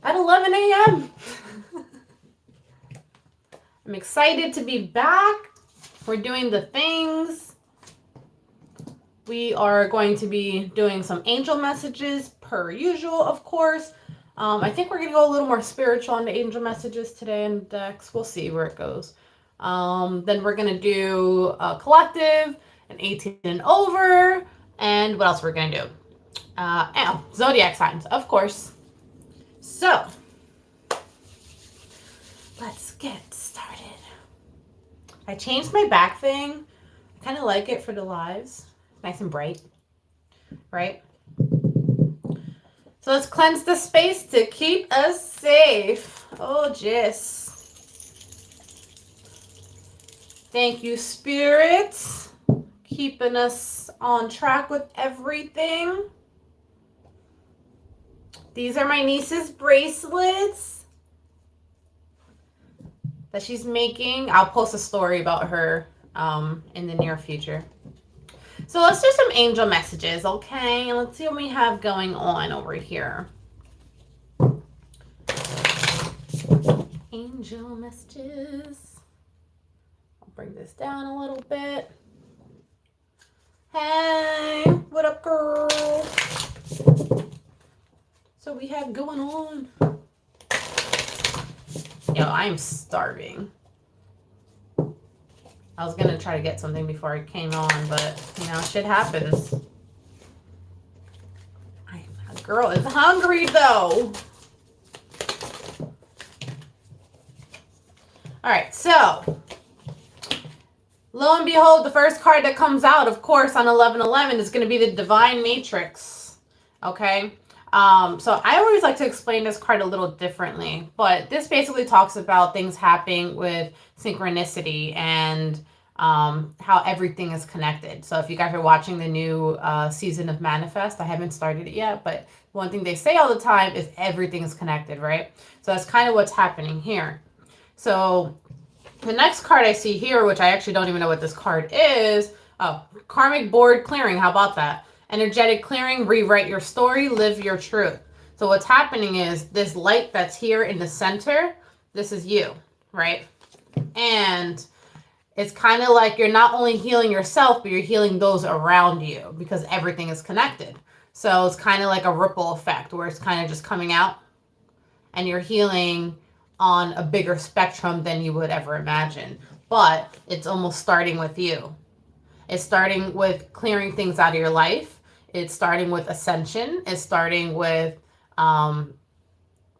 at 11 a.m. I'm excited to be back. We're doing the things. We are going to be doing some angel messages per usual, of course. I think we're going to go a little more spiritual on the angel messages today in decks. We'll see where it goes. Then we're going to do a collective, an 18 and over, and what else we're going to do? Zodiac signs, of course. So, let's get started. I changed my back thing. I kind of like it for the lives. Nice and bright, right? So let's cleanse the space to keep us safe. Oh, Jess. Thank you, spirits. Keeping us on track with everything. These are my niece's bracelets that she's making. I'll post a story about her in the near future. So let's do some angel messages, okay? Let's see what we have going on over here. Angel messages. I'll bring this down a little bit. Hey, what up, girl? So we have going on. Yo, I'm starving. I was going to try to get something before I came on, but, you know, shit happens. A girl is hungry, though. All right, so, lo and behold, the first card that comes out, of course, on 11/11 is going to be the Divine Matrix, okay? So I always like to explain this card a little differently, but this basically talks about things happening with synchronicity and how everything is connected. So if you guys are watching the new season of Manifest, I haven't started it yet, but one thing they say all the time is everything is connected, right? So that's kind of what's happening here. So the next card I see here, which I actually don't even know what this card is, Karmic Board Clearing. How about that? Energetic clearing, rewrite your story, live your truth. So what's happening is this light that's here in the center, this is you, right? And it's kind of like you're not only healing yourself, but you're healing those around you because everything is connected. So it's kind of like a ripple effect where it's kind of just coming out and you're healing on a bigger spectrum than you would ever imagine. But it's almost starting with you. It's starting with clearing things out of your life. It's starting with ascension. It's starting with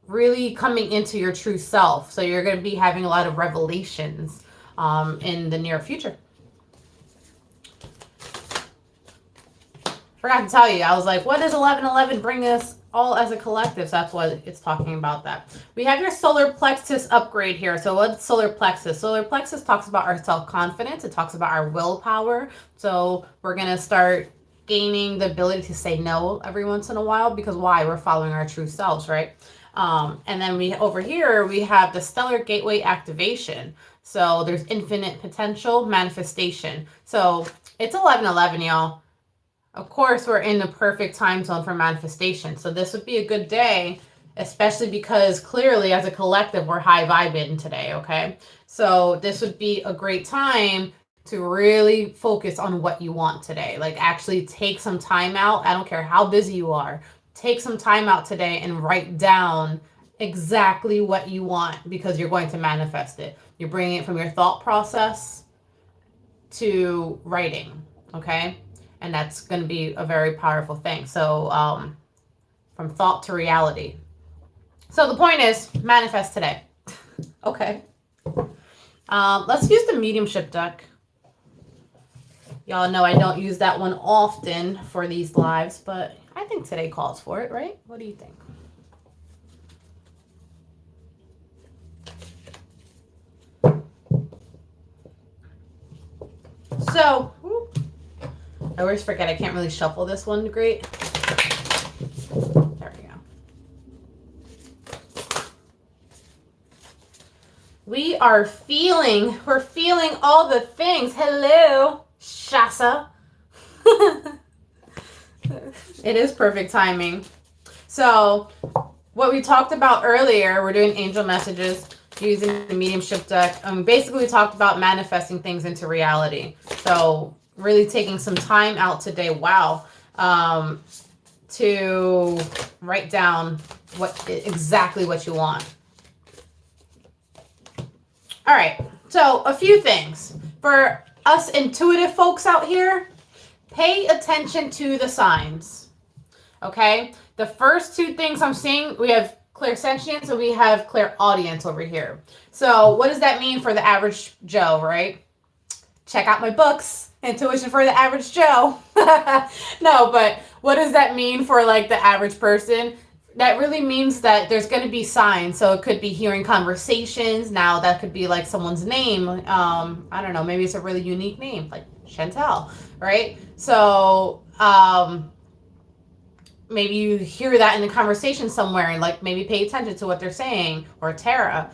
really coming into your true self. So you're going to be having a lot of revelations in the near future. Forgot to tell you, I was like, what does 11/11 bring us all as a collective? So that's what it's talking about that. We have your solar plexus upgrade here. So what's solar plexus? Solar plexus talks about our self-confidence. It talks about our willpower. So we're going to start gaining the ability to say no every once in a while because why? We're following our true selves, right? And then over here, we have the stellar gateway activation. So there's infinite potential manifestation. So it's 11/11, y'all. Of course, we're in the perfect time zone for manifestation. So this would be a good day, especially because clearly as a collective, we're high vibing today, okay? So this would be a great time to really focus on what you want today. Like actually take some time out. I don't care how busy you are. Take some time out today and write down exactly what you want because you're going to manifest it. You're bringing it from your thought process to writing, okay? And that's going to be a very powerful thing. So from thought to reality. So the point is manifest today. Okay. Let's use the mediumship deck. Y'all know I don't use that one often for these lives, but I think today calls for it, right? What do you think? So, I always forget I can't really shuffle this one great. There we go. We're feeling all the things. Hello, Shasa. It is perfect timing. So what we talked about earlier, we're doing angel messages using the mediumship deck. Basically, we talked about manifesting things into reality. So really taking some time out today, wow, to write down exactly what you want. All right, so a few things. For us intuitive folks out here, pay attention to the signs, okay? The first two things I'm seeing, we have clairsentience and we have clairaudience over here. So what does that mean for the average Joe, right? Check out my books, Intuition for the Average Joe. No, but what does that mean for like the average person? That really means that there's going to be signs. So it could be hearing conversations. Now that could be like someone's name. I don't know. Maybe it's a really unique name like Chantel, right? So maybe you hear that in the conversation somewhere and like maybe pay attention to what they're saying. Or Tara.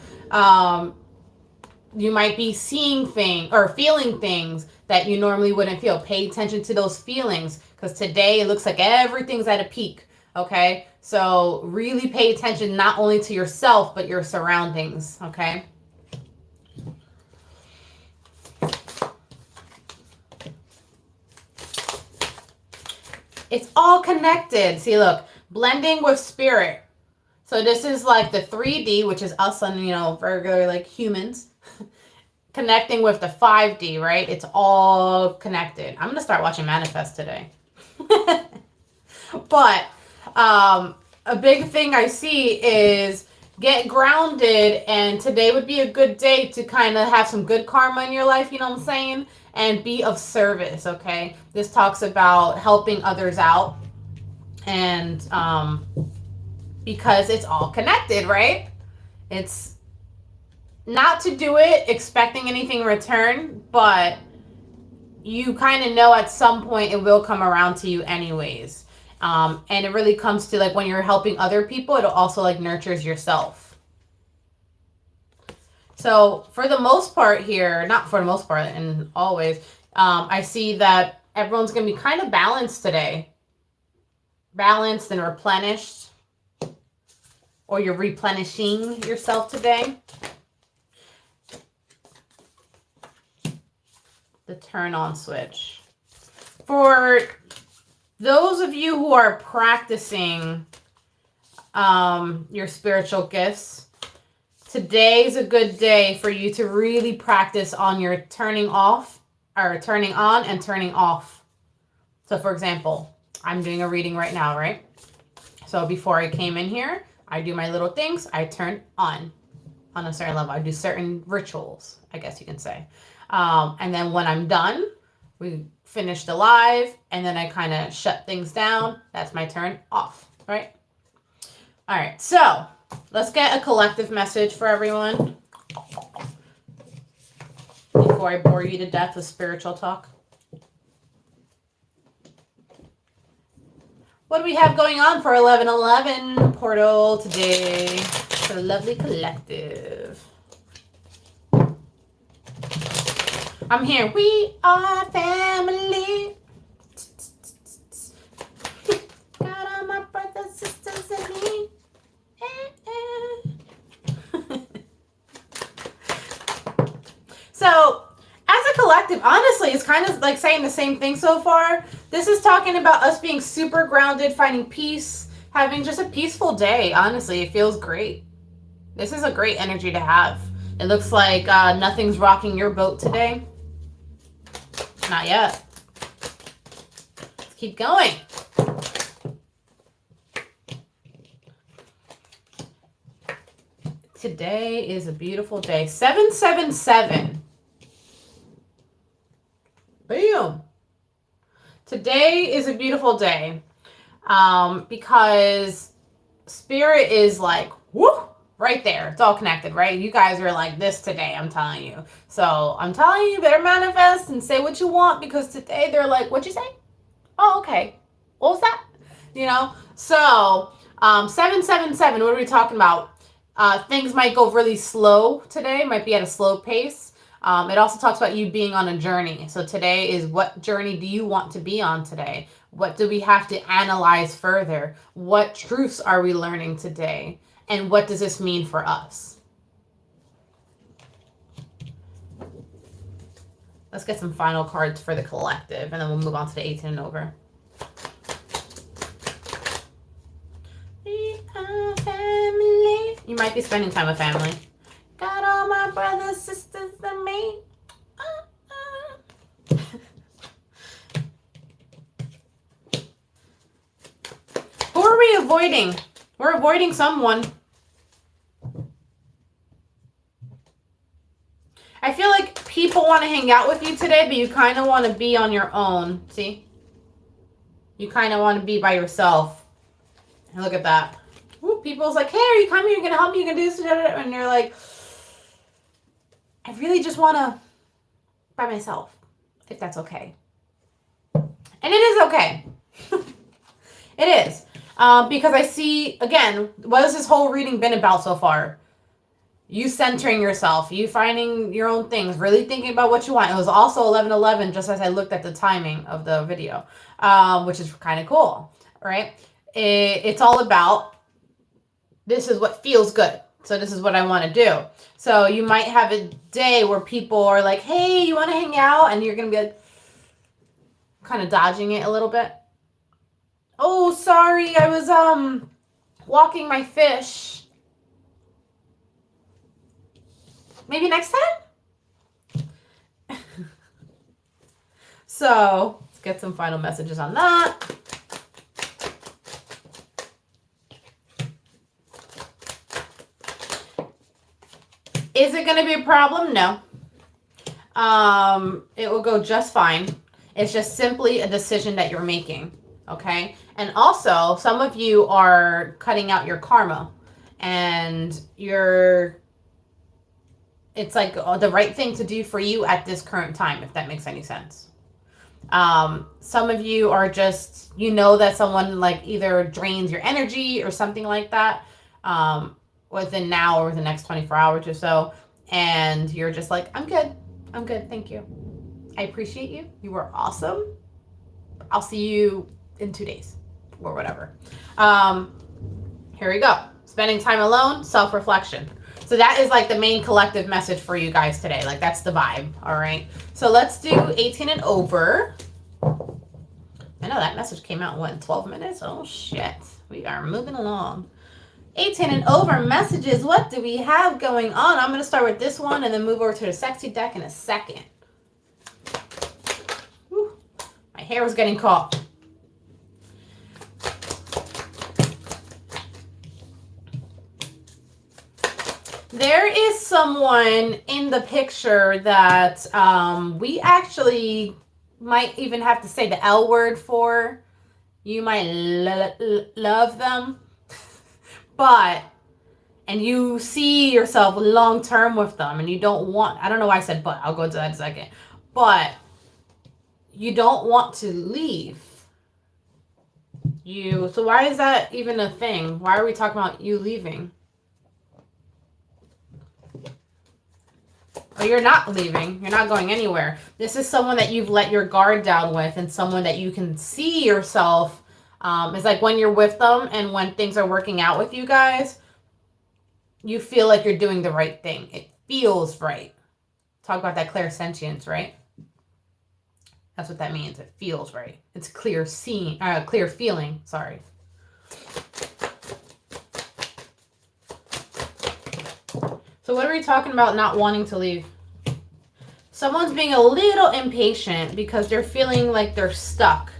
You might be seeing things or feeling things that you normally wouldn't feel. Pay attention to those feelings because today it looks like everything's at a peak. Okay, so really pay attention not only to yourself, but your surroundings, okay? It's all connected. See, look, blending with spirit. So this is like the 3D, which is us and, you know, regular like humans. Connecting with the 5D, right? It's all connected. I'm going to start watching Manifest today. But a big thing I see is get grounded, and today would be a good day to kind of have some good karma in your life, you know what I'm saying? And be of service, okay? This talks about helping others out, and because it's all connected, right? It's not to do it expecting anything in return, but you kind of know at some point it will come around to you anyways. And it really comes to like when you're helping other people, it also like nurtures yourself. So for the most part here, not for the most part and always, I see that everyone's going to be kind of balanced today. Balanced and replenished. Or you're replenishing yourself today. The turn on switch. For those of you who are practicing your spiritual gifts, today's a good day for you to really practice on your turning off or turning on and turning off. So for example, I'm doing a reading right now, right? So before I came in here, I do my little things. I turn on a certain level. I do certain rituals, I guess you can say. And then when I'm done, we finish the live, and then I kind of shut things down. That's my turn off, right? All right, so let's get a collective message for everyone before I bore you to death with spiritual talk. What do we have going on for 11/11 portal today for the lovely collective? I'm here. We are family. Got all my brothers, sisters, and me. So, as a collective, honestly, it's kind of like saying the same thing so far. This is talking about us being super grounded, finding peace, having just a peaceful day. Honestly, it feels great. This is a great energy to have. It looks like nothing's rocking your boat today. Not yet. Let's keep going. Today is a beautiful day. 777. Boom. Today is a beautiful day. Because spirit is like, whoo, right there. It's all connected, right? You guys are like this today, I'm telling you. So I'm telling you, better manifest and say what you want, because today they're like, what'd you say? Oh, okay. What was that? You know? So 777, what are we talking about? Things might go really slow today, might be at a slow pace. It also talks about you being on a journey. So today is, what journey do you want to be on today? What do we have to analyze further? What truths are we learning today? And what does this mean for us? Let's get some final cards for the collective, and then we'll move on to the 18 and over. We are family. You might be spending time with family. Got all my brothers, sisters, and me. Who are we avoiding? We're avoiding someone. I feel like people want to hang out with you today, but you kind of want to be on your own. See? You kind of want to be by yourself. And look at that. Ooh, people's like, hey, are you coming? You're going to help me? You're going to do this? And you're like, I really just want to by myself, if that's okay. And it is okay. It is. Because I see, again, what has this whole reading been about so far? You centering yourself, you finding your own things, really thinking about what you want. It was also 11:11, just as I looked at the timing of the video, which is kind of cool, right? It's all about, this is what feels good. So this is what I want to do. So you might have a day where people are like, hey, you want to hang out? And you're going to be like, kind of dodging it a little bit. Oh, sorry, I was walking my fish. Maybe next time? So let's get some final messages on that. Is it going to be a problem? No. It will go just fine. It's just simply a decision that you're making. Okay. And also, some of you are cutting out your karma, and it's like the right thing to do for you at this current time, if that makes any sense. Some of you are just, you know, that someone like either drains your energy or something like that, within now or the next 24 hours or so. And you're just like, I'm good. I'm good. Thank you. I appreciate you. You were awesome. I'll see you in 2 days or whatever. Here we go. Spending time alone, self-reflection. So that is like the main collective message for you guys today. Like that's the vibe. All right. So let's do 18 and over. I know that message came out, what, in 12 minutes? Oh, shit. We are moving along. 18 and over messages. What do we have going on? I'm going to start with this one and then move over to the sexy deck in a second. Whew. My hair was getting caught. There is someone in the picture that we actually might even have to say the L word for. You might love them. And you see yourself long term with them, and you don't want, I don't know why I said but, I'll go into that in a second. But you don't want to leave. So why is that even a thing? Why are we talking about you leaving? Or you're not leaving. You're not going anywhere. This is someone that you've let your guard down with, and someone that you can see yourself. It's like when you're with them and when things are working out with you guys, you feel like you're doing the right thing. It feels right. Talk about that clairsentience, right? That's what that means. It feels right. It's clear feeling. Sorry. So what are we talking about not wanting to leave? Someone's being a little impatient because they're feeling like they're stuck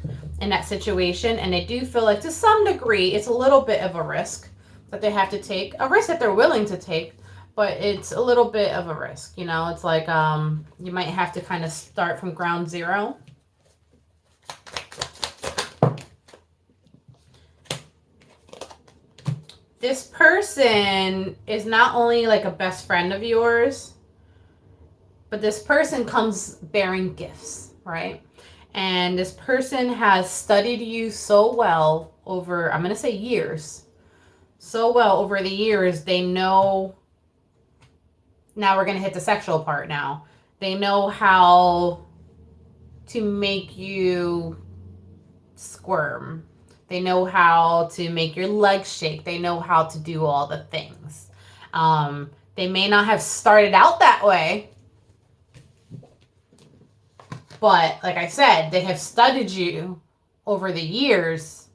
in that situation. And they do feel like to some degree, it's a little bit of a risk that they have to take. A risk that they're willing to take, but it's a little bit of a risk. You know, it's like you might have to kind of start from ground zero. This person is not only like a best friend of yours, but this person comes bearing gifts, right? And this person has studied you so well over, I'm going to say years, so well over the years, they know, now we're going to hit the sexual part now. They know how to make you squirm. They know how to make your legs shake. They know how to do all the things. They may not have started out that way, but like I said, they have studied you over the years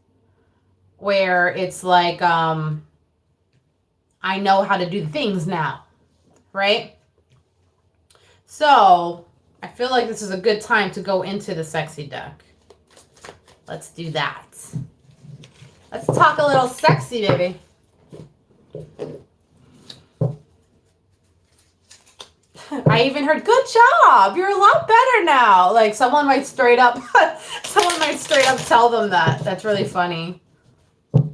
where it's like, I know how to do things now, right? So I feel like this is a good time to go into the sexy deck. Let's do that. Let's talk a little sexy, baby. I even heard, good job. You're a lot better now. Like someone might straight up tell them that. That's really funny.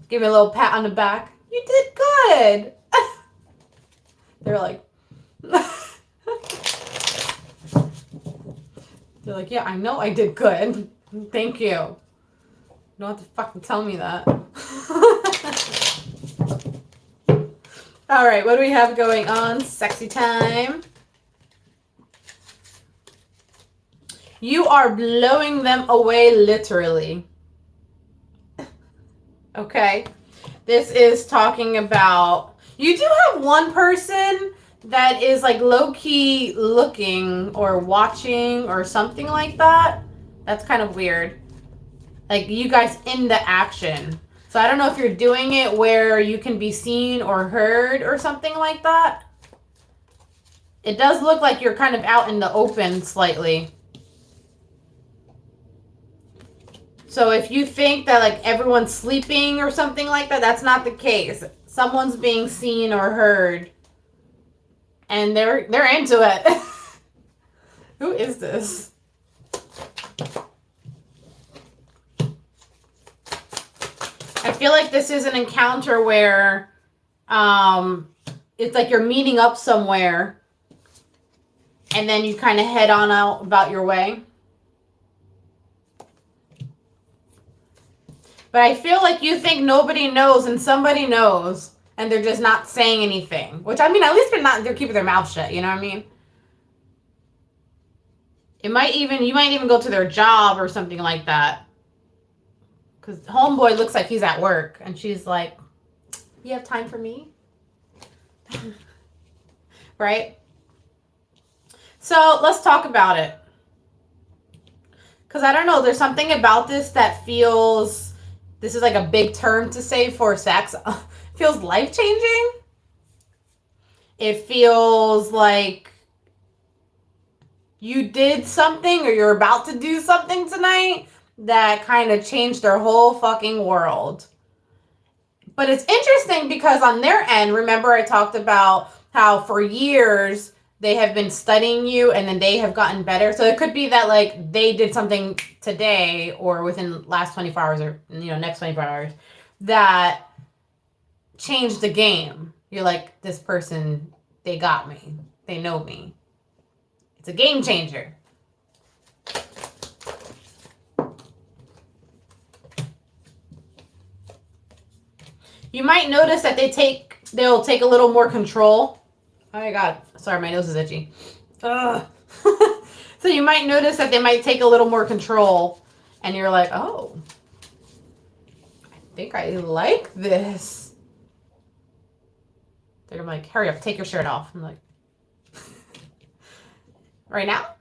Give me a little pat on the back. You did good. They're like, they're like, yeah, I know I did good. Thank you. You don't have to fucking tell me that. All right, what do we have going on? Sexy time. You are blowing them away, literally. Okay. This is talking about, you do have one person that is like low-key looking or watching or something like that. That's kind of weird. Like you guys in the action. So I don't know if you're doing it where you can be seen or heard or something like that. It does look like you're kind of out in the open slightly. So if you think that like everyone's sleeping or something like that, that's not the case. Someone's being seen or heard. And they're into it. Who is this? I feel like this is an encounter where it's like you're meeting up somewhere and then you kind of head on out about your way. But I feel like you think nobody knows and somebody knows and they're just not saying anything. Which, I mean, at least they're keeping their mouth shut, you know what I mean? You might even go to their job or something like that. Because homeboy looks like he's at work and she's like, you have time for me? Right? So let's talk about it. Because I don't know, there's something about this that feels, this is like a big term to say for sex. Feels life-changing. It feels like you did something or you're about to do something tonight that kind of changed their whole fucking world. But it's interesting because on their end, remember I talked about how for years they have been studying you and then they have gotten better. So it could be that like they did something today or within the last 24 hours or, next 24 hours that changed the game. You're like, this person, they got me. They know me. It's a game changer. You might notice that they'll take a little more control. Oh my God. Sorry, my nose is itchy. Ugh. So you might notice that they might take a little more control and you're like, oh, I think I like this. They're like, hurry up, take your shirt off. I'm like, right now?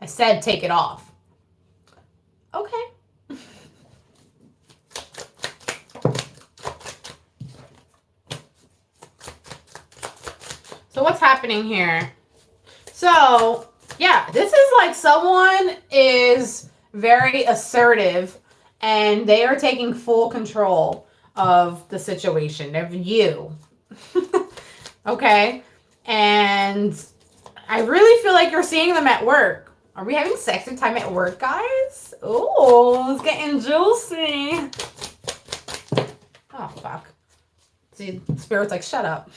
I said take it off. Okay. So what's happening here? So, yeah, this is like someone is very assertive and they are taking full control of the situation, of you. Okay? And I really feel like you're seeing them at work. Are we having sexy time at work, guys? Oh, it's getting juicy. Oh, fuck. See, Spirit's like, shut up.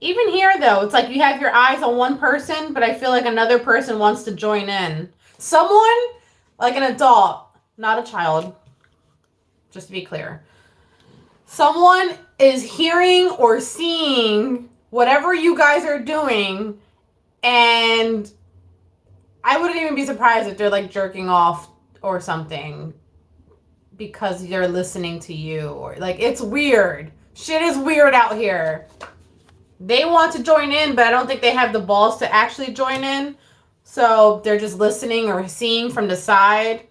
Even here, though, it's like you have your eyes on one person, but I feel like another person wants to join in. Someone, like an adult, not a child, just to be clear. Someone is hearing or seeing whatever you guys are doing, and I wouldn't even be surprised if they're like jerking off or something because they're listening to you, or like, it's weird. Shit is weird out here. They want to join in, but I don't think they have the balls to actually join in. So they're just listening or seeing from the side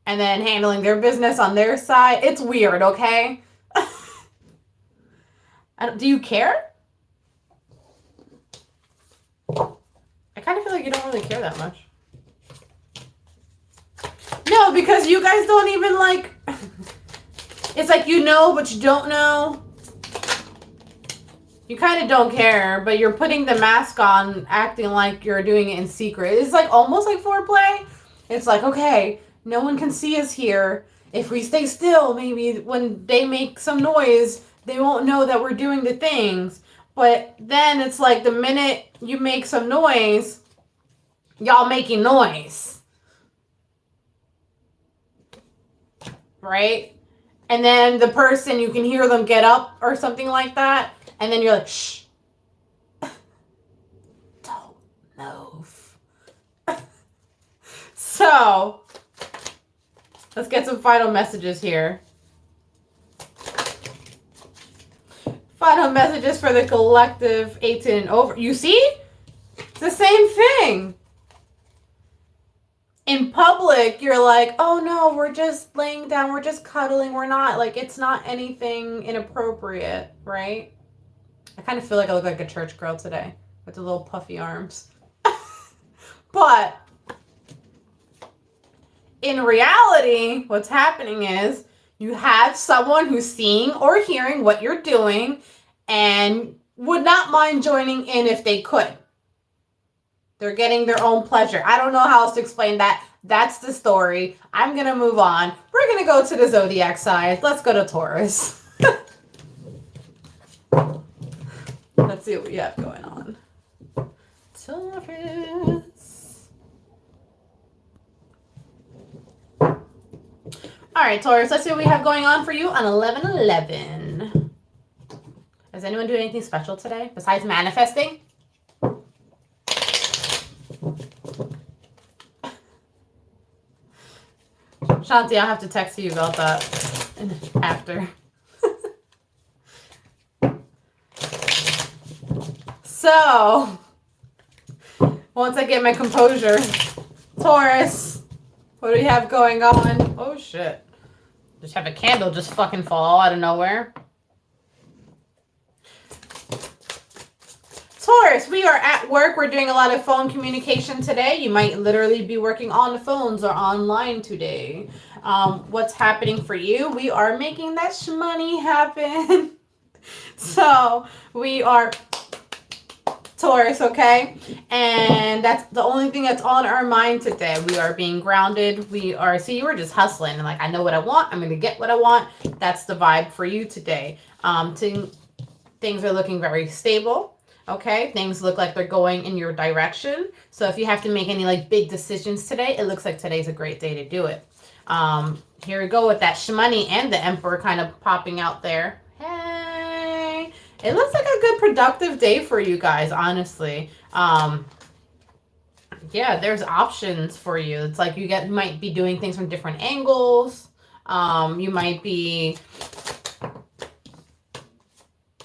and then handling their business on their side. It's weird, okay? Do you care? I kind of feel like you don't really care that much. No, because you guys don't even like... It's like you know, but you don't know. You kind of don't care, but you're putting the mask on, acting like you're doing it in secret. It's like almost like foreplay. It's like, okay, no one can see us here. If we stay still, maybe when they make some noise, they won't know that we're doing the things. But then it's like the minute you make some noise, y'all making noise. Right? And then the person, you can hear them get up or something like that. And then you're like, shh. Don't move. So, let's get some final messages here. Final messages for the collective 18 and over. You see? It's the same thing. In public, you're like, oh no, we're just laying down, we're just cuddling, we're not, like, it's not anything inappropriate, right? I kind of feel like I look like a church girl today with the little puffy arms. But in reality, what's happening is you have someone who's seeing or hearing what you're doing and would not mind joining in if they could. They're getting their own pleasure. I don't know how else to explain that. That's the story. I'm going to move on. We're going to go to the zodiac signs. Let's go to Taurus. Let's see what we have going on. Taurus. All right, Taurus, let's see what we have going on for you on 11/11. Is anyone doing anything special today besides manifesting? Shanti, I'll have to text you about that after. So, once I get my composure, Taurus, what do we have going on? Oh, shit. Just have a candle just fucking fall out of nowhere. Taurus, we are at work. We're doing a lot of phone communication today. You might literally be working on the phones or online today. What's happening for you? We are making that shmoney happen. So, we are... Taurus, okay? And that's the only thing that's on our mind today. We are being grounded. See, we're just hustling. And like, I know what I want. I'm going to get what I want. That's the vibe for you today. Things are looking very stable, okay? Things look like they're going in your direction. So if you have to make any like big decisions today, it looks like today's a great day to do it. Here we go with that shmoney and the Emperor kind of popping out there. It looks like a good productive day for you guys, honestly. Yeah, there's options for you. It's like you might be doing things from different angles. You might be...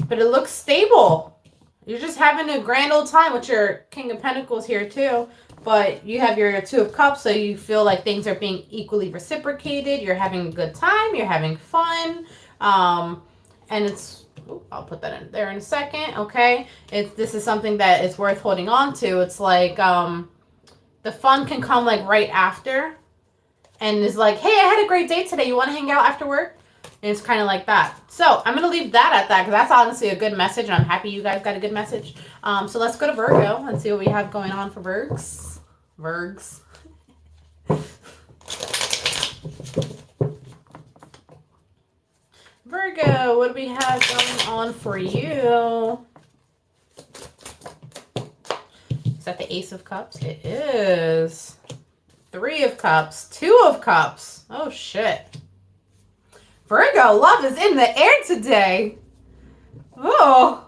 But it looks stable. You're just having a grand old time with your King of Pentacles here too. But you have your Two of Cups, so you feel like things are being equally reciprocated. You're having a good time. You're having fun. And it's... I'll put that in there in a second, okay? This is something that is worth holding on to. It's like the fun can come like right after. And it's like, hey, I had a great day today. You want to hang out after work? And it's kind of like that. So I'm going to leave that at that because that's honestly a good message. And I'm happy you guys got a good message. So let's go to Virgo and see what we have going on for Virgs. Virgo, what do we have going on for you? Is that the Ace of Cups? It is. 3 of Cups. 2 of Cups. Oh, shit. Virgo, love is in the air today. Oh.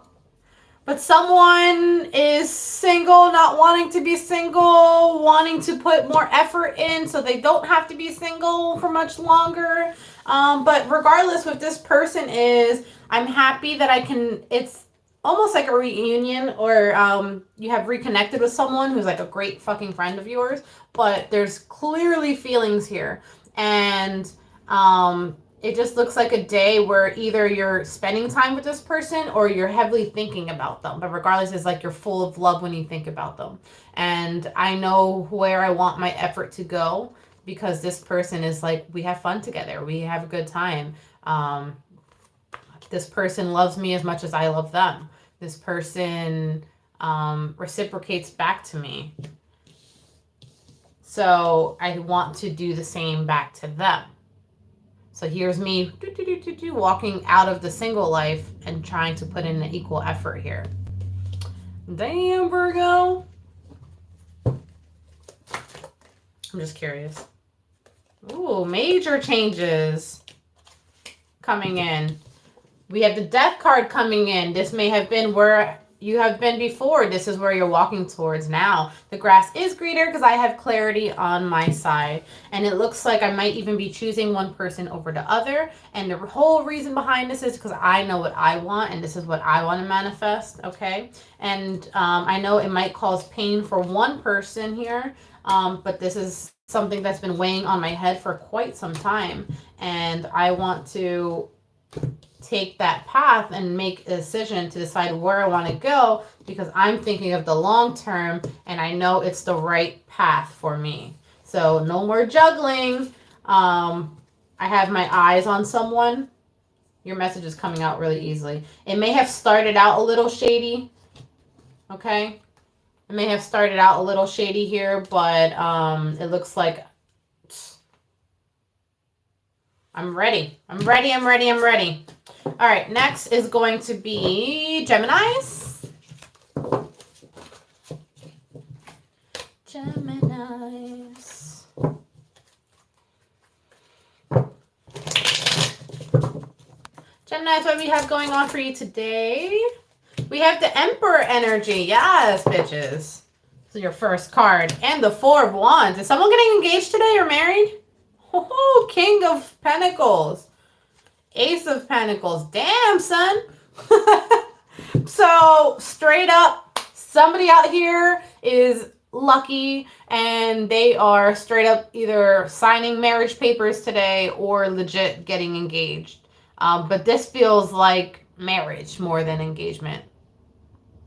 But someone is single, not wanting to be single, wanting to put more effort in so they don't have to be single for much longer. But regardless, what this person is, I'm happy that it's almost like a reunion, or you have reconnected with someone who's like a great fucking friend of yours, but there's clearly feelings here. And it just looks like a day where either you're spending time with this person or you're heavily thinking about them. But regardless, it's like you're full of love when you think about them. And I know where I want my effort to go, because this person is like, we have fun together. We have a good time. This person loves me as much as I love them. This person reciprocates back to me. So I want to do the same back to them. So here's me walking out of the single life and trying to put in an equal effort here. Damn, Virgo. I'm just curious. Ooh, major changes coming in. We have the Death card coming in. This may have been where you have been before. This is where you're walking towards now. The grass is greener because I have clarity on my side. And it looks like I might even be choosing one person over the other. And the whole reason behind this is because I know what I want, and this is what I want to manifest, okay? And I know it might cause pain for one person here, but this is something that's been weighing on my head for quite some time. And I want to take that path and make a decision to decide where I want to go, because I'm thinking of the long term and I know it's the right path for me. So no more juggling. I have my eyes on someone. Your message is coming out really easily. It may have started out a little shady. Okay. It may have started out a little shady here, but it looks like I'm ready. I'm ready. All right, next is going to be Geminis. Geminis. Geminis, what do we have going on for you today? We have the Emperor energy. Yes, bitches. This is your first card. And the Four of Wands. Is someone getting engaged today or married? Oh, King of Pentacles. Ace of Pentacles. Damn, son. So, straight up, somebody out here is lucky and they are straight up either signing marriage papers today or legit getting engaged. But this feels like marriage more than engagement.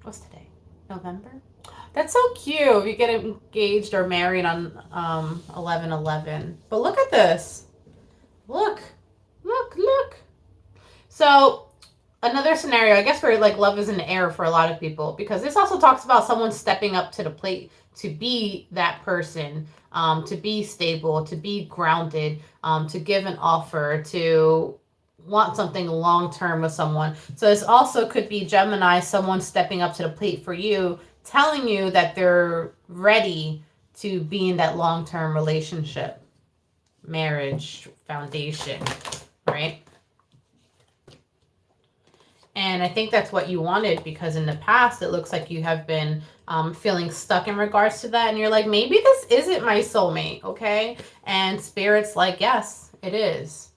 What's today? November? That's so cute. You get engaged or married on 11/11. But look at this. Look. So another scenario, I guess, where like love is in the air for a lot of people, because this also talks about someone stepping up to the plate to be that person, to be stable, to be grounded, to give an offer, to want something long-term with someone. So this also could be Gemini, someone stepping up to the plate for you, telling you that they're ready to be in that long-term relationship, marriage, foundation, right? And I think that's what you wanted, because in the past, it looks like you have been feeling stuck in regards to that. And you're like, maybe this isn't my soulmate, okay? And Spirit's like, yes, it is.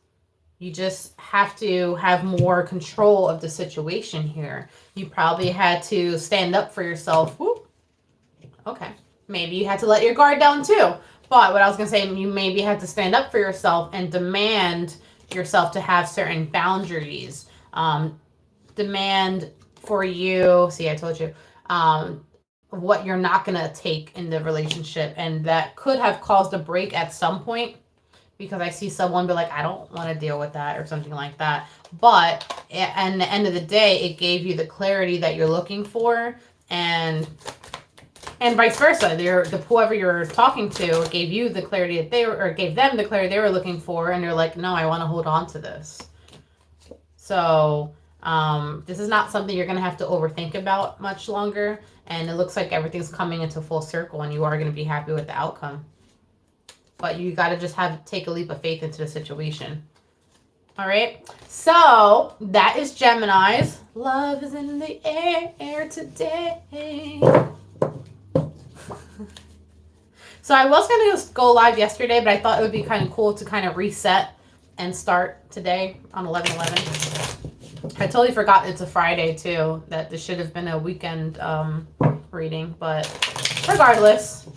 You just have to have more control of the situation here. You probably had to stand up for yourself. Whoop. Okay. Maybe you had to let your guard down too. But what I was going to say, you maybe had to stand up for yourself and demand yourself to have certain boundaries. Demand for you, see, I told you, what you're not going to take in the relationship. And that could have caused a break at some point, because I see someone be like, I don't want to deal with that or something like that. But at the end of the day, it gave you the clarity that you're looking for. And vice versa. Whoever you're talking to gave you the clarity that gave them the clarity they were looking for. And they're like, no, I want to hold on to this. So this is not something you're going to have to overthink about much longer. And it looks like everything's coming into full circle and you are going to be happy with the outcome. But you got to just take a leap of faith into the situation. All right. So that is Gemini's. Love is in the air today. So I was going to go live yesterday, but I thought it would be kind of cool to kind of reset and start today on 11/11. I totally forgot it's a Friday too, that this should have been a weekend reading, but regardless,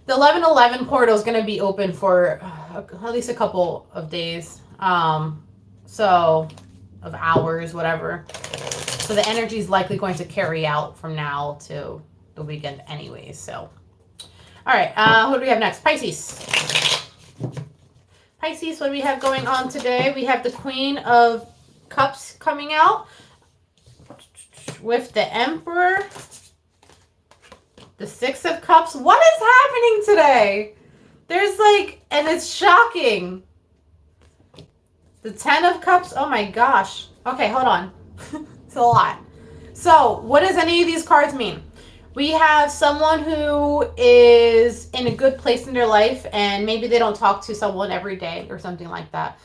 the 11/11 portal is going to be open for at least a couple of days. So of hours, whatever. So the energy is likely going to carry out from now to the weekend anyways. So, all right, who do we have next? Pisces. Pisces, what do we have going on today? We have the Queen of Cups coming out with the Emperor, the Six of Cups. What is happening today? There's like, and it's shocking. The Ten of Cups. Oh my gosh. Okay, hold on. It's a lot. So, what does any of these cards mean? We have someone who is in a good place in their life, and maybe they don't talk to someone every day or something like that.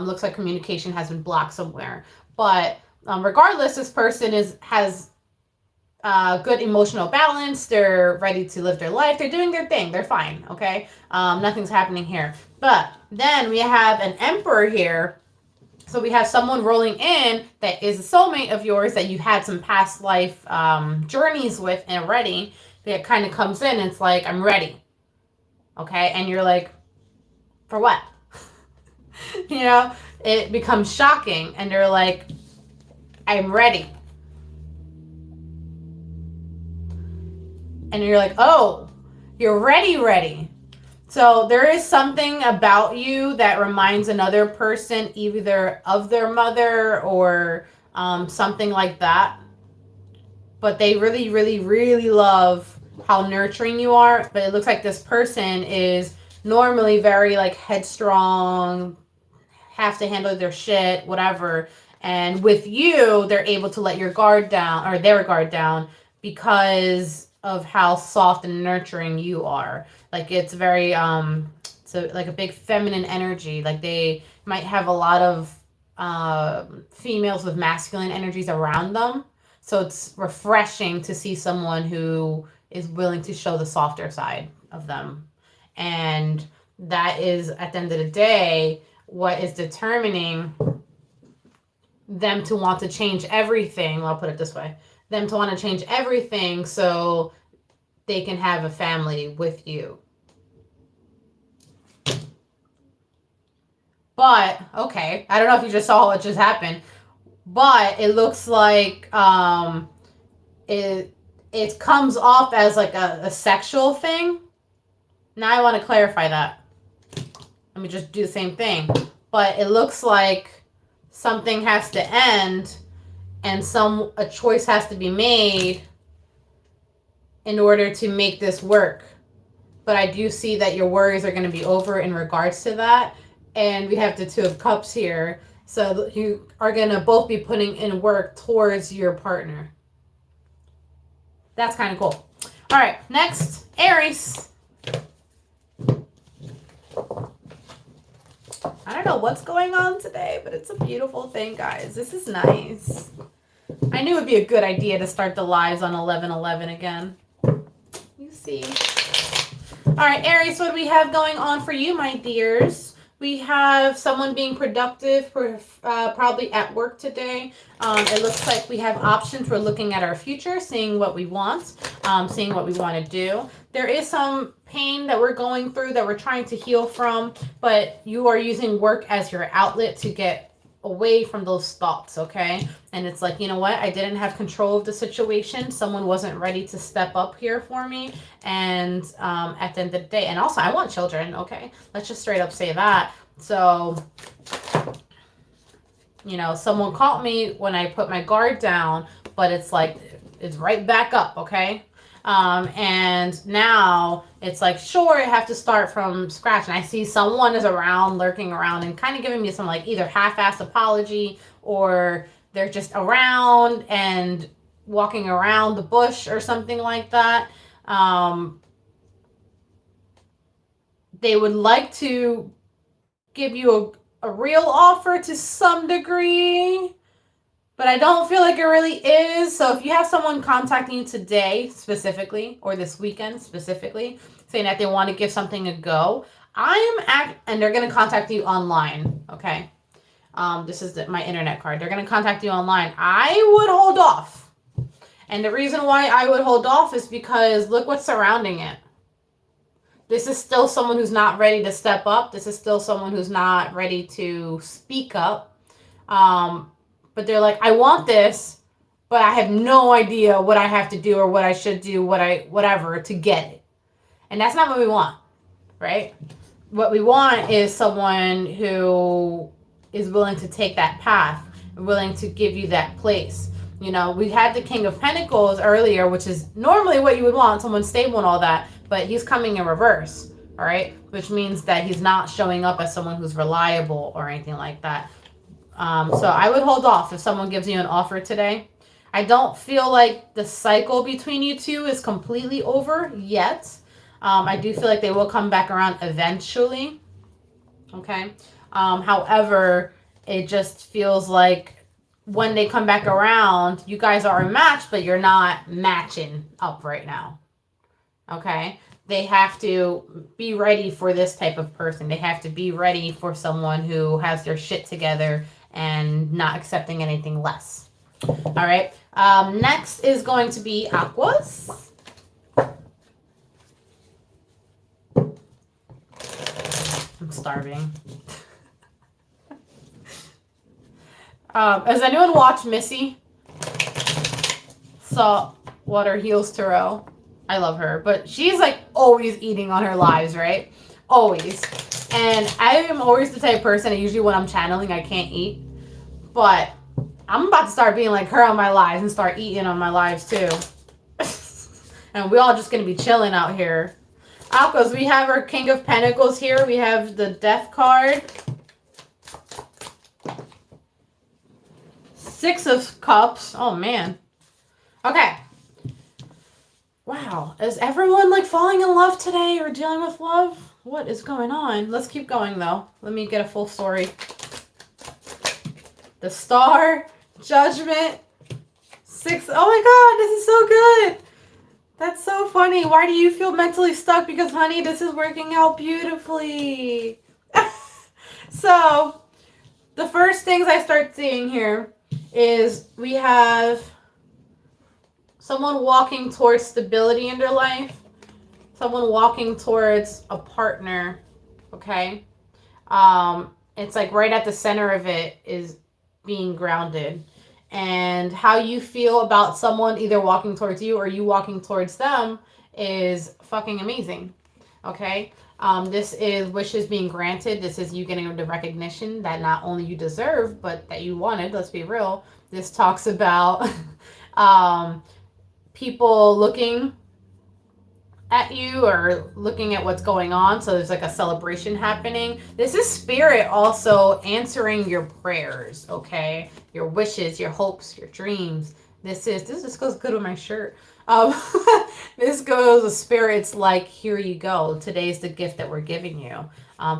Looks like communication has been blocked somewhere. But regardless, this person has good emotional balance. They're ready to live their life. They're doing their thing. They're fine. Okay. Nothing's happening here. But then we have an Emperor here. So we have someone rolling in that is a soulmate of yours that you've had some past life journeys with already. That kind of comes in and it's like, I'm ready. Okay. And you're like, for what? You know, it becomes shocking. And they're like, I'm ready. And you're like, oh, you're ready. So there is something about you that reminds another person either of their mother or something like that. But they really, really, really love how nurturing you are. But it looks like this person is normally very like headstrong, have to handle their shit, whatever. And with you, they're able to let your guard down or their guard down because of how soft and nurturing you are. Like it's very so like a big feminine energy. Like they might have a lot of females with masculine energies around them. So it's refreshing to see someone who is willing to show the softer side of them. And that is at the end of the day what is determining them to want to change everything. Well, I'll put it this way. Them to want to change everything so they can have a family with you. But, okay, I don't know if you just saw what just happened, but it looks like it comes off as like a sexual thing. Now I want to clarify that. Let me just do the same thing. But it looks like something has to end and a choice has to be made in order to make this work. But I do see that your worries are going to be over in regards to that. And we have the Two of Cups here. So you are going to both be putting in work towards your partner. That's kind of cool. All right, next, Aries. I don't know what's going on today, but it's a beautiful thing, guys. This is nice. I knew it would be a good idea to start the lives on 11/11 again. You see. All right, Aries, what do we have going on for you, my dears? We have someone being productive for probably at work today. It looks like we have options. We're looking at our future, seeing what we want, seeing what we want to do. There is some pain that we're going through that we're trying to heal from, but you are using work as your outlet to get away from those thoughts, okay? And it's like, you know what? I didn't have control of the situation. Someone wasn't ready to step up here for me. And at the end of the day, and also I want children, okay? Let's just straight up say that. So, you know, someone caught me when I put my guard down, but it's like, it's right back up, okay? And now it's like, sure, I have to start from scratch. And I see someone is around, lurking around and kind of giving me some like either half-assed apology or they're just around and walking around the bush or something like that. They would like to give you a real offer to some degree, but I don't feel like it really is. So if you have someone contacting you today specifically, or this weekend specifically, saying that they want to give something a go, and they're going to contact you online, okay? This is my internet card. They're going to contact you online. I would hold off. And the reason why I would hold off is because look what's surrounding it. This is still someone who's not ready to step up. This is still someone who's not ready to speak up. But they're like, I want this, but I have no idea what I have to do or what I should do, whatever to get it. And that's not what we want, right? What we want is someone who is willing to take that path, willing to give you that place. You know, we had the King of Pentacles earlier, which is normally what you would want, someone stable and all that, but he's coming in reverse, all right? Which means that he's not showing up as someone who's reliable or anything like that. So I would hold off if someone gives you an offer today. I don't feel like the cycle between you two is completely over yet. I do feel like they will come back around eventually, okay? However, it just feels like when they come back around, you guys are a match, but you're not matching up right now. Okay? They have to be ready for this type of person. They have to be ready for someone who has their shit together and not accepting anything less. All right? Next is going to be Aquas. I'm starving. Has anyone watched Missy? Saltwater Heels Tarot. I love her, but she's like always eating on her lives, right? Always. And I am always the type of person that usually when I'm channeling, I can't eat. But I'm about to start being like her on my lives and start eating on my lives too. And we all just going to be chilling out here. Aquas, we have our King of Pentacles here. We have the Death card. Six of Cups. Oh, man. Okay. Wow. Is everyone like falling in love today or dealing with love? What is going on? Let's keep going, though. Let me get a full story. The Star. Judgment. Six. Oh, my God. This is so good. That's so funny. Why do you feel mentally stuck? Because, honey, this is working out beautifully. So, the first things I start seeing here is we have someone walking towards stability in their life, someone walking towards a partner, okay? It's like right at the center of it is being grounded. And how you feel about someone either walking towards you or you walking towards them is fucking amazing, okay? This is wishes being granted. This is you getting the recognition that not only you deserve, but that you wanted. Let's be real. This talks about people looking at you or looking at what's going on. So there's like a celebration happening. This is spirit also answering your prayers, okay? Your wishes, your hopes, your dreams. This just goes good with my shirt. This goes with spirits like, here you go. Today's the gift that we're giving you.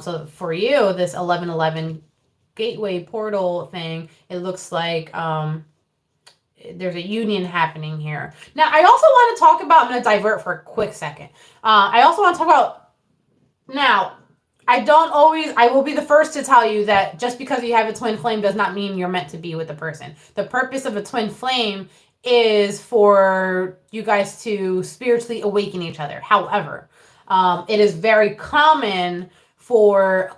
So for you, this 1111 gateway portal thing, it looks like there's a union happening here. Now, I also want to talk about, I'm going to divert for a quick second. I also want to talk about, now, I will be the first to tell you that just because you have a twin flame does not mean you're meant to be with the person. The purpose of a twin flame is for you guys to spiritually awaken each other. However, it is very common for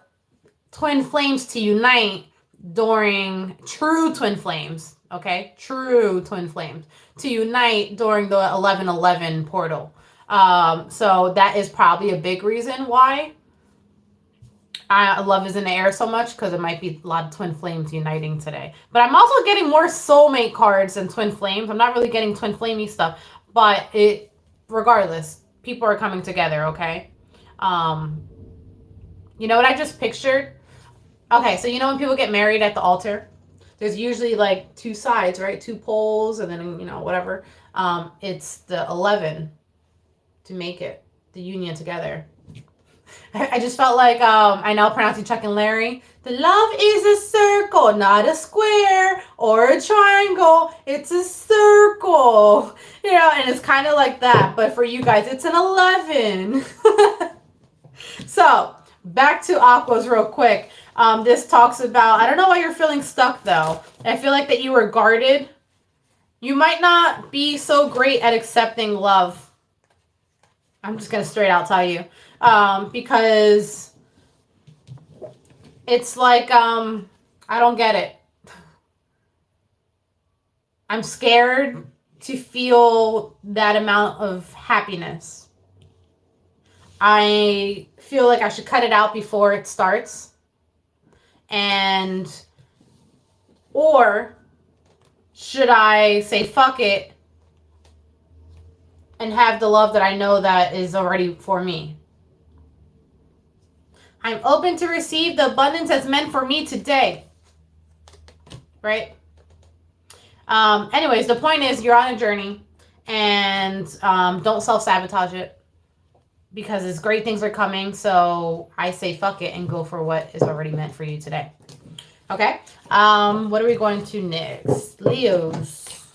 twin flames to unite during true twin flames, okay? True twin flames to unite during the 1111 portal. So that is probably a big reason why love is in the air so much, because it might be a lot of twin flames uniting today. But I'm also getting more soulmate cards than twin flames. I'm not really getting twin flamey stuff, but regardless, people are coming together, okay? You know what I just pictured? Okay, so you know when people get married at the altar, there's usually like two sides, right? Two poles, and then, you know, whatever. It's the 11 to make it, the union together. I just felt like I know pronouncing Chuck and Larry. The love is a circle, not a square or a triangle. It's a circle. You know, and it's kind of like that. But for you guys, it's an 11. So, back to Aquas real quick. This talks about, I don't know why you're feeling stuck though. I feel like that you were guarded. You might not be so great at accepting love. I'm just going to straight out tell you. Because it's like, I don't get it. I'm scared to feel that amount of happiness. I feel like I should cut it out before it starts. Or should I say fuck it and have the love that I know that is already for me? I'm open to receive the abundance that's meant for me today. Right? Anyways, the point is you're on a journey and don't self-sabotage it because it's great things are coming. So I say fuck it and go for what is already meant for you today. Okay? What are we going to next? Leos.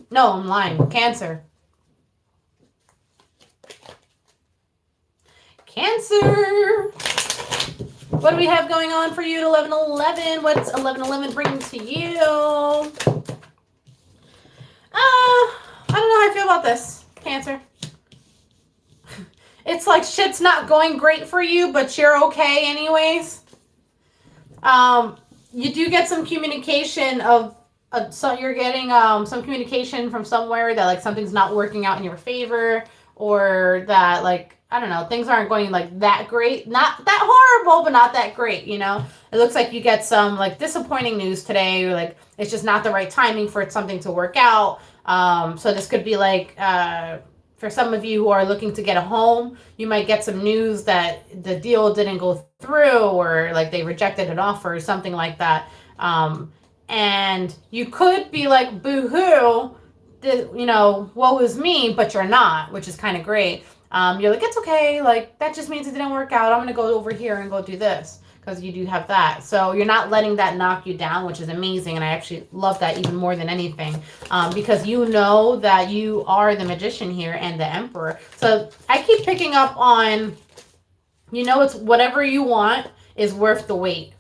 No, I'm lying. Cancer. Cancer. What do we have going on for you at 11-11? What's 11-11 bringing to you? I don't know how I feel about this, Cancer. It's like shit's not going great for you, but you're okay anyways. You do get some communication so you're getting some communication from somewhere that like something's not working out in your favor, or that like I don't know, things aren't going like that great, not that horrible, but not that great, you know. It looks like you get some like disappointing news today, or like it's just not the right timing for something to work out. So this could be like for some of you who are looking to get a home, you might get some news that the deal didn't go through, or like they rejected an offer or something like that. And you could be like, boo-hoo, you know, woe is me, but you're not, which is kind of great. You're like, it's okay. Like, that just means it didn't work out. I'm going to go over here and go do this, because you do have that. So you're not letting that knock you down, which is amazing. And I actually love that even more than anything, because you know that you are the magician here and the emperor. So I keep picking up on, you know, it's whatever you want is worth the wait.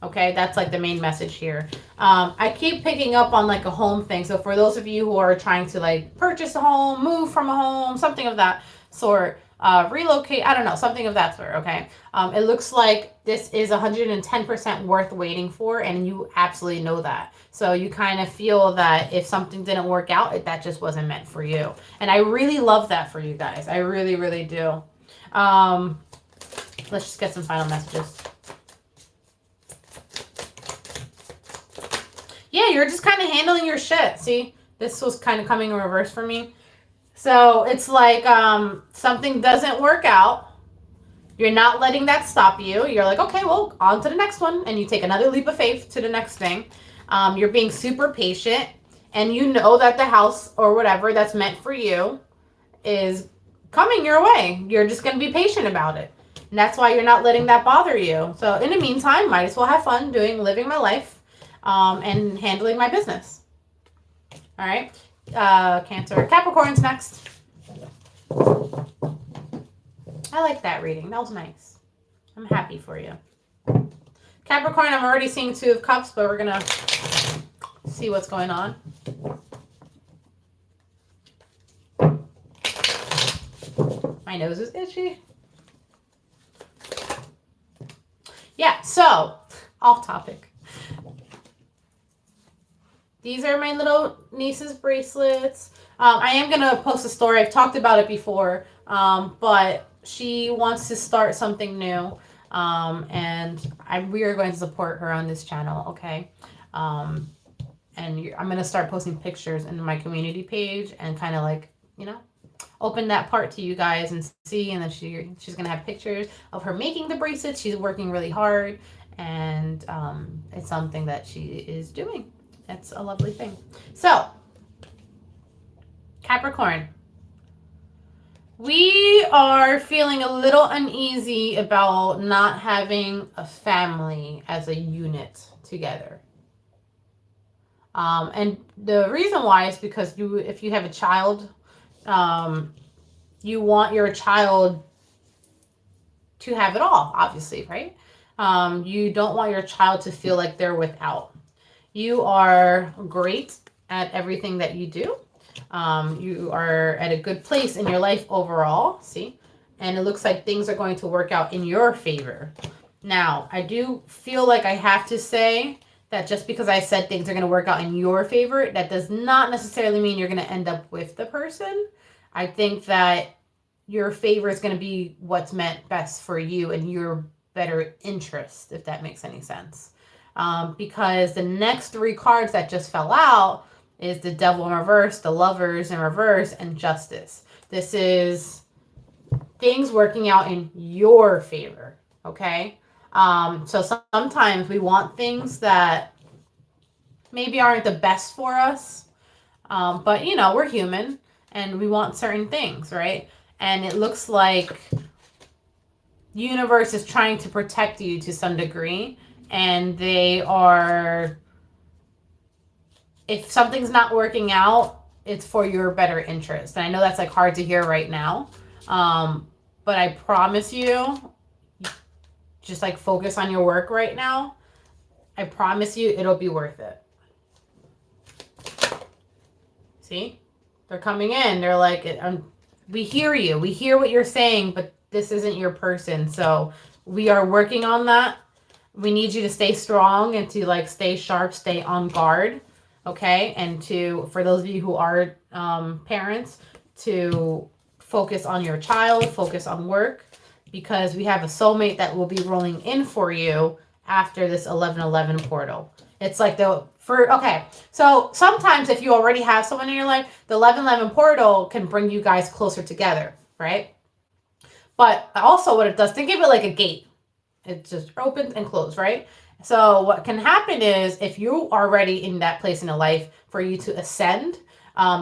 Okay, that's like the main message here. I keep picking up on like a home thing. So for those of you who are trying to like purchase a home, move from a home, something of that sort, relocate, I don't know, something of that sort, okay? It looks like this is 110% worth waiting for, and you absolutely know that. So you kind of feel that if something didn't work out, that just wasn't meant for you. And I really love that for you guys. I really, really do. Let's just get some final messages. Yeah, you're just kind of handling your shit. See, this was kind of coming in reverse for me. So it's like something doesn't work out. You're not letting that stop you. You're like, okay, well, on to the next one. And you take another leap of faith to the next thing. You're being super patient. And you know that the house or whatever that's meant for you is coming your way. You're just going to be patient about it. And that's why you're not letting that bother you. So in the meantime, might as well have fun living my life. And handling my business. All right. Cancer. Capricorn's next. I like that reading. That was nice. I'm happy for you. Capricorn, I'm already seeing 2 of Cups, but we're going to see what's going on. My nose is itchy. Yeah, so off topic. These are my little niece's bracelets. I am going to post a story. I've talked about it before, but she wants to start something new, and we are going to support her on this channel, okay? And I'm going to start posting pictures into my community page and kind of like, you know, open that part to you guys and see. And then she's going to have pictures of her making the bracelets. She's working really hard, and it's something that she is doing. It's a lovely thing. So, Capricorn, We are feeling a little uneasy about not having a family as a unit together. And the reason why is because if you have a child, you want your child to have it all, obviously, right? You don't want your child to feel like they're without. You are great at everything that you do. You are at a good place in your life overall, see? And it looks like things are going to work out in your favor. Now, I do feel like I have to say that just because I said things are going to work out in your favor, that does not necessarily mean you're going to end up with the person. I think that your favor is going to be what's meant best for you and your better interest, if that makes any sense. Because the next three cards that just fell out is the Devil in reverse, the Lovers in reverse, and Justice. This is things working out in your favor, okay? So sometimes we want things that maybe aren't the best for us, but you know, we're human and we want certain things, right? And it looks like universe is trying to protect you to some degree, and they are, if something's not working out, it's for your better interest. And I know that's like hard to hear right now, but I promise you, just like focus on your work right now. I promise you it'll be worth it. See, they're coming in, they're like, we hear you, we hear what you're saying, but this isn't your person. So we are working on that. We need you to stay strong and to like stay sharp, stay on guard. Okay. And for those of you who are parents, to focus on your child, focus on work, because we have a soulmate that will be rolling in for you after this 11/11 portal. It's like so sometimes if you already have someone in your life, the 11/11 portal can bring you guys closer together, right? But also what it does, think of it like a gate. It just opens and closes, right? So what can happen is if you are already in that place in a life for you to ascend,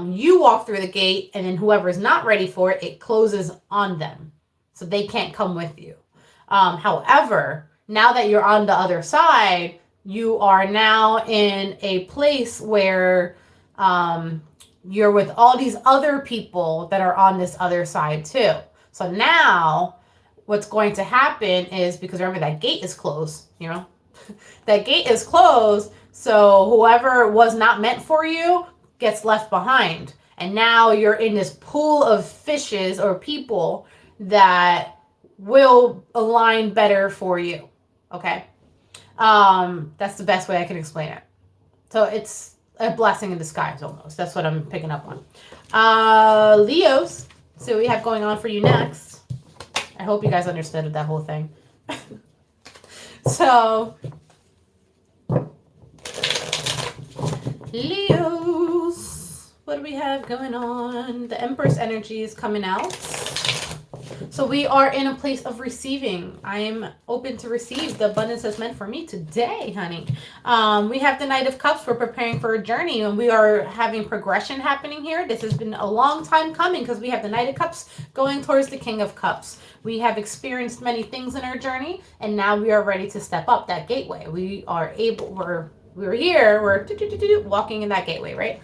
you walk through the gate, and then whoever's not ready for it, it closes on them. So they can't come with you. However, now that you're on the other side, you are now in a place where you're with all these other people that are on this other side too. So now what's going to happen is, because remember that gate is closed, you know, that gate is closed. So whoever was not meant for you gets left behind. And now you're in this pool of fishes or people that will align better for you. Okay. That's the best way I can explain it. So it's a blessing in disguise almost. That's what I'm picking up on. Leos, so we have going on for you next. I hope you guys understood that whole thing. So, Leos, what do we have going on? The Empress energy is coming out. So we are in a place of receiving. I am open to receive the abundance that's meant for me today, honey. We have the Knight of Cups. We're preparing for a journey, and we are having progression happening here. This has been a long time coming because we have the Knight of Cups going towards the King of Cups. We have experienced many things in our journey, and now we are ready to step up that gateway. We're here, we're walking in that gateway, right?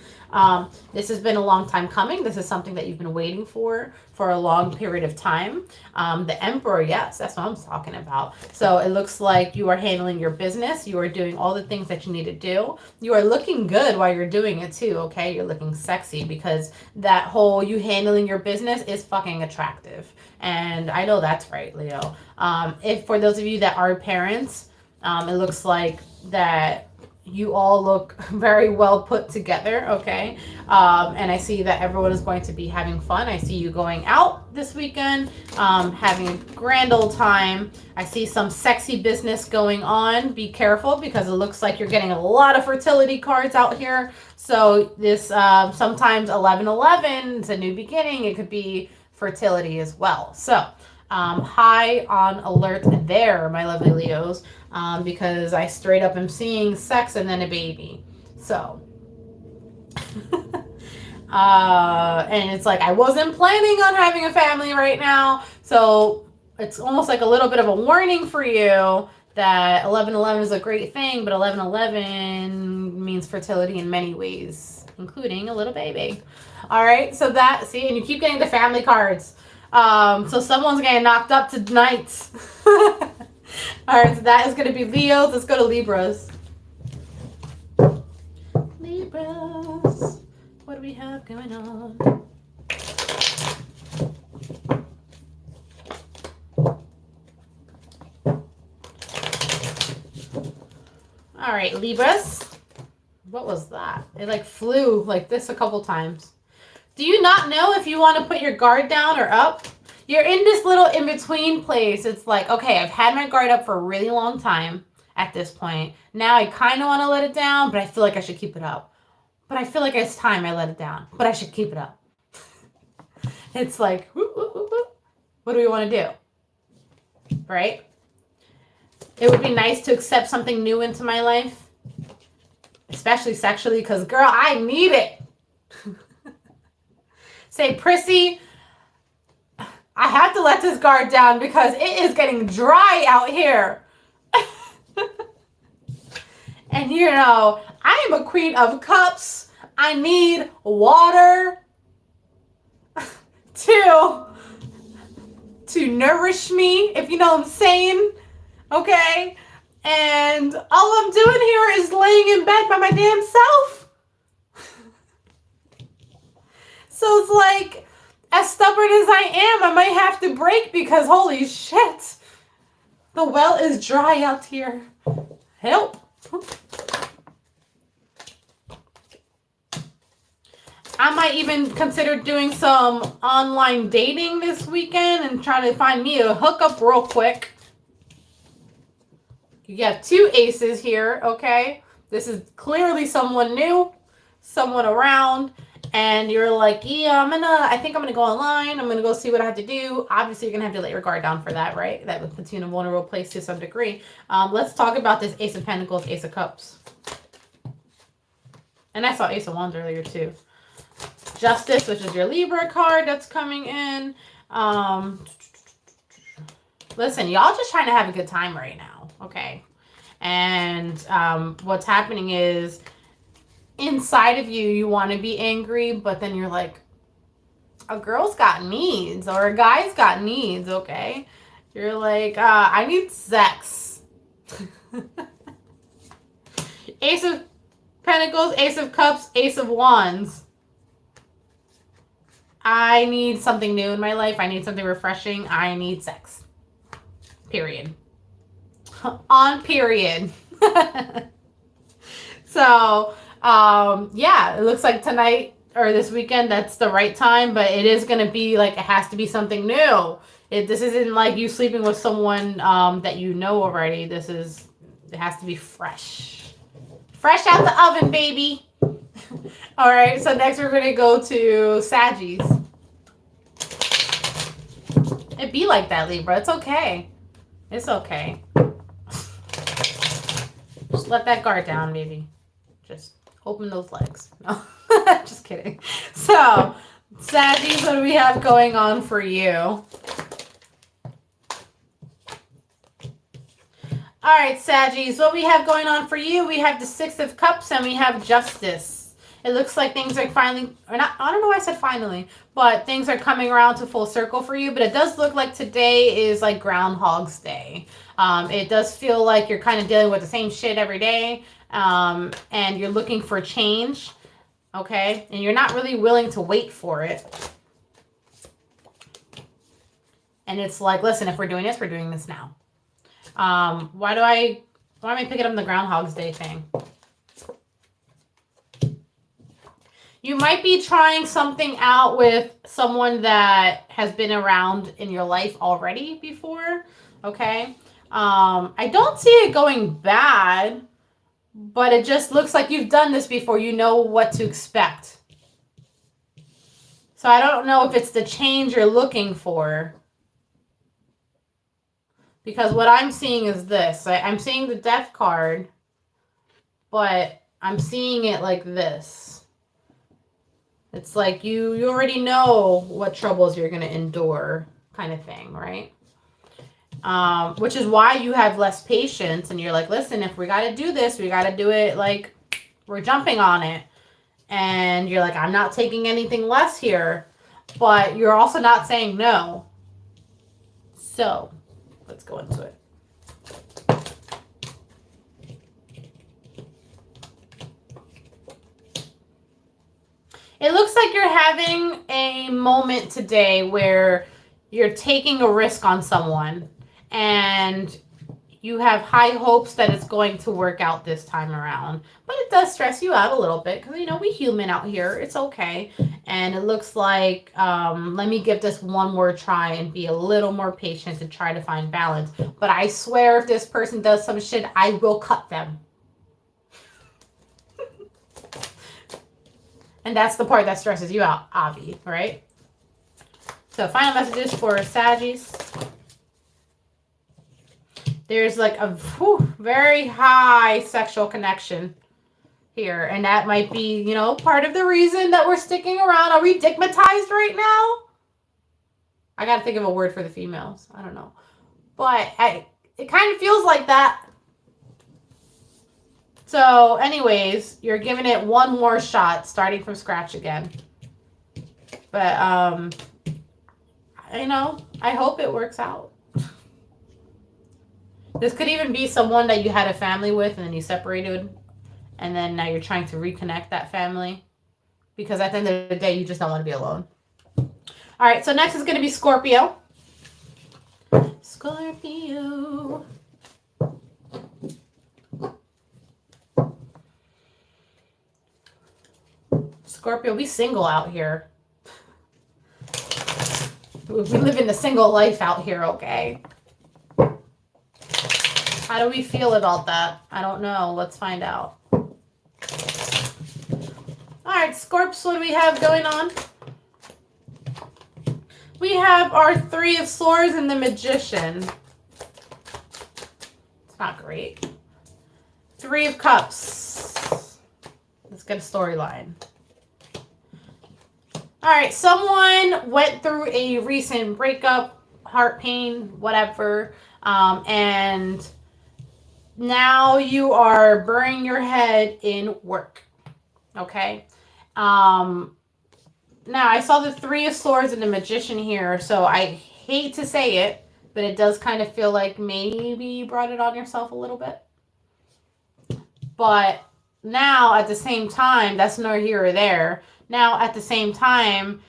This has been a long time coming. This is something that you've been waiting for a long period of time. The Emperor, yes, that's what I'm talking about. So it looks like you are handling your business. You are doing all the things that you need to do. You are looking good while you're doing it too, okay? You're looking sexy, because that whole you handling your business is fucking attractive. And I know that's right, Leo. If for those of you that are parents, it looks like that you all look very well put together, okay? And I see that everyone is going to be having fun. I see you going out this weekend, having a grand old time. I see some sexy business going on. Be careful, because it looks like you're getting a lot of fertility cards out here. So this, sometimes 11/11 is a new beginning. It could be fertility as well. So high on alert there, my lovely Leos, because I straight up am seeing sex and then a baby. So And it's like, I wasn't planning on having a family right now. So it's almost like a little bit of a warning for you that 1111 is a great thing, but 1111 means fertility in many ways, including a little baby. All right, so that, see, and you keep getting the family cards. So someone's getting knocked up tonight. All right, so that is going to be Leos. Let's go to Libras. Libras. What do we have going on? All right, Libras. What was that? It like flew like this a couple times. Do you not know if you want to put your guard down or up? You're in this little in-between place. It's like, okay, I've had my guard up for a really long time at this point. Now I kind of want to let it down, but I feel like I should keep it up. But I feel like it's time I let it down, but I should keep it up. It's like, whoop, whoop, whoop, whoop. What do we want to do? Right? It would be nice to accept something new into my life, especially sexually, because, girl, I need it. Say, Priscy, I have to let this guard down because it is getting dry out here. And, you know, I am a queen of cups. I need water to nourish me, if you know what I'm saying. Okay? And all I'm doing here is laying in bed by my damn self. So it's like, as stubborn as I am, I might have to break because holy shit, the well is dry out here. Help. I might even consider doing some online dating this weekend and trying to find me a hookup real quick. You have two aces here, okay? This is clearly someone new, someone around, and you're like, yeah, I think I'm gonna go online. I'm gonna go see what I have to do. Obviously, you're gonna have to let your guard down for that, right? That would put you in a vulnerable place to some degree. Let's talk about this Ace of Pentacles, Ace of Cups. And I saw Ace of Wands earlier too. Justice, which is your Libra card that's coming in. Listen, y'all just trying to have a good time right now, okay? And what's happening is inside of you, you want to be angry, but then you're like, a girl's got needs or a guy's got needs, okay? You're like, I need sex. Ace of Pentacles, Ace of Cups, Ace of Wands. I need something new in my life. I need something refreshing. I need sex. Period. On period. So, yeah, it looks like tonight or this weekend, that's the right time, but it is going to be like, it has to be something new. This isn't like you sleeping with someone that you know already. It has to be fresh. Fresh out the oven, baby. All right, so next we're going to go to Saggies. It be like that, Libra. It's okay. It's okay. Just let that guard down, baby. Just open those legs. No, just kidding. So, Saggies, what do we have going on for you? All right, Saggies, what we have going on for you, we have the Six of Cups and we have Justice. It looks like things are finally, or not, I don't know why I said finally, but things are coming around to full circle for you. But it does look like today is like Groundhog's Day. It does feel like you're kind of dealing with the same shit every day, and you're looking for change, okay? And you're not really willing to wait for it. And it's like, listen, if we're doing this, we're doing this now. Why am I picking up the Groundhog's Day thing? You might be trying something out with someone that has been around in your life already before, okay? I don't see it going bad, but it just looks like you've done this before. You know what to expect. So I don't know if it's the change you're looking for. Because what I'm seeing is this. I'm seeing the Death card, but I'm seeing it like this. It's like you already know what troubles you're going to endure kind of thing, right? Which is why you have less patience and you're like, listen, if we got to do this, we got to do it like we're jumping on it. And you're like, I'm not taking anything less here, but you're also not saying no. So let's go into it. It looks like you're having a moment today where you're taking a risk on someone and you have high hopes that it's going to work out this time around. But it does stress you out a little bit because, you know, we human out here. It's okay. And it looks like, let me give this one more try and be a little more patient to try to find balance. But I swear if this person does some shit, I will cut them. And that's the part that stresses you out, Avi, right? So final messages for Saggies. There's like a very high sexual connection here. And that might be, you know, part of the reason that we're sticking around. Are we digmatized right now? I got to think of a word for the females. I don't know. But it kind of feels like that. So anyways, you're giving it one more shot, starting from scratch again. But, you know, I hope it works out. This could even be someone that you had a family with and then you separated. And then now you're trying to reconnect that family. Because at the end of the day, you just don't want to be alone. All right, so next is going to be Scorpio. Scorpio. Scorpio, we single out here. We live in the single life out here, okay? How do we feel about that? I don't know. Let's find out. All right, Scorps, what do we have going on? We have our Three of Swords and the Magician. It's not great. Three of Cups. Let's get a storyline. All right, someone went through a recent breakup, heart pain, whatever, and now you are burying your head in work, okay? Now, I saw the Three of Swords and the Magician here, so I hate to say it, but it does kind of feel like maybe you brought it on yourself a little bit. But now, at the same time, that's nor here or there. Now, at the same time,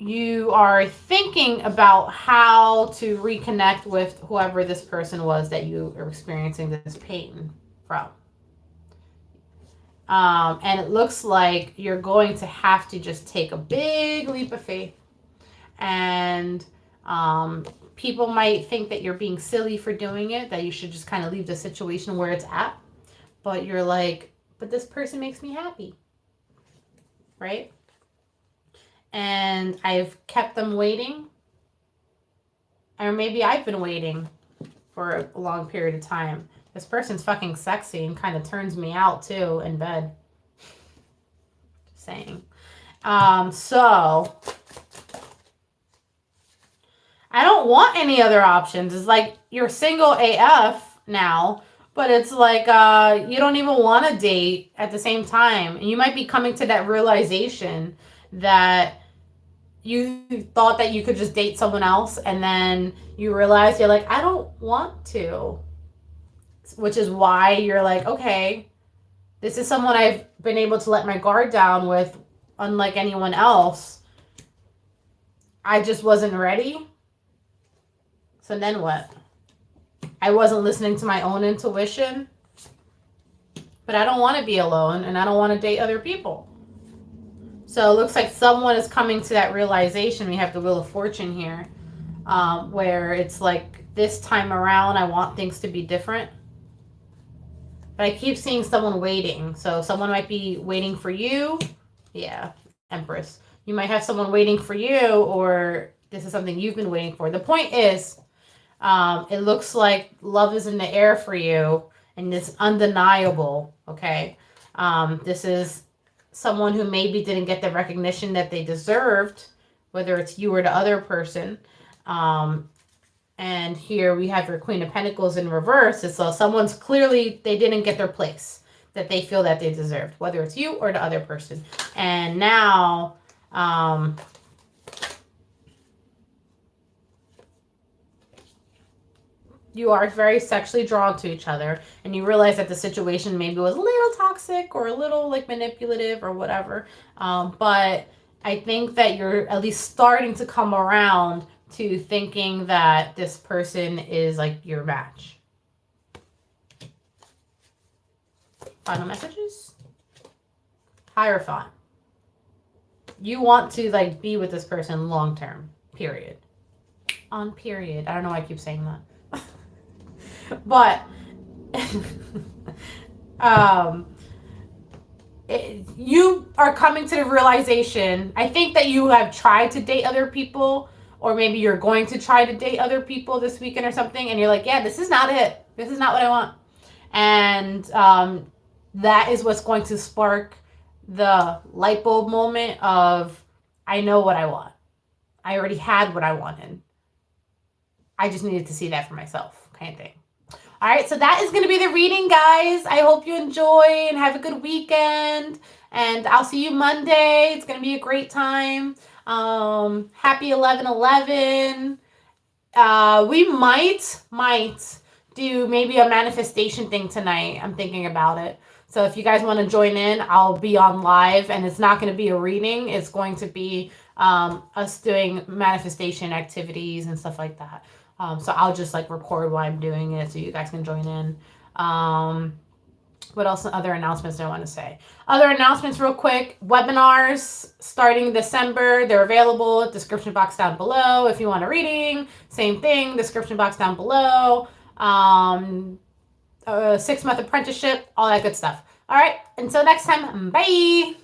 you are thinking about how to reconnect with whoever this person was that you are experiencing this pain from. And it looks like you're going to have to just take a big leap of faith. And people might think that you're being silly for doing it, that you should just kind of leave the situation where it's at. But you're like, but this person makes me happy. Right? And I've kept them waiting. Or maybe I've been waiting for a long period of time. This person's fucking sexy and kind of turns me out too in bed. Just saying. So I don't want any other options. It's like you're single AF now. But it's like you don't even want to date at the same time. And you might be coming to that realization that you thought that you could just date someone else. And then you realize you're like, I don't want to. Which is why you're like, okay, this is someone I've been able to let my guard down with, unlike anyone else. I just wasn't ready. So then what? I wasn't listening to my own intuition, but I don't want to be alone and I don't want to date other people. So it looks like someone is coming to that realization. We have the Wheel of Fortune here, where it's like this time around, I want things to be different. But I keep seeing someone waiting. So someone might be waiting for you. Yeah, Empress. You might have someone waiting for you, or this is something you've been waiting for. The point is, it looks like love is in the air for you, and it's undeniable, okay? This is someone who maybe didn't get the recognition that they deserved, whether it's you or the other person. And here we have your Queen of Pentacles in reverse. So someone's clearly, they didn't get their place that they feel that they deserved, whether it's you or the other person. And now, you are very sexually drawn to each other, and you realize that the situation maybe was a little toxic or a little like manipulative or whatever. But I think that you're at least starting to come around to thinking that this person is like your match. Final messages? Hierophant. You want to like be with this person long term, period. On period. I don't know why I keep saying that. But you are coming to the realization, I think that you have tried to date other people, or maybe you're going to try to date other people this weekend or something, and you're like, yeah, this is not it. This is not what I want. And that is what's going to spark the light bulb moment of, I know what I want. I already had what I wanted. I just needed to see that for myself, kind of thing. All right, so that is going to be the reading, guys. I hope you enjoy and have a good weekend. And I'll see you Monday. It's going to be a great time. Happy 11/11. We might do maybe a manifestation thing tonight. I'm thinking about it. So if you guys want to join in, I'll be on live. And it's not going to be a reading. It's going to be us doing manifestation activities and stuff like that. So I'll just like record while I'm doing it so you guys can join in. What else? Other announcements do I want to say? Other announcements real quick. Webinars starting December. They're available. Description box down below. If you want a reading, same thing. Description box down below. 6-month apprenticeship. All that good stuff. All right. Until next time. Bye.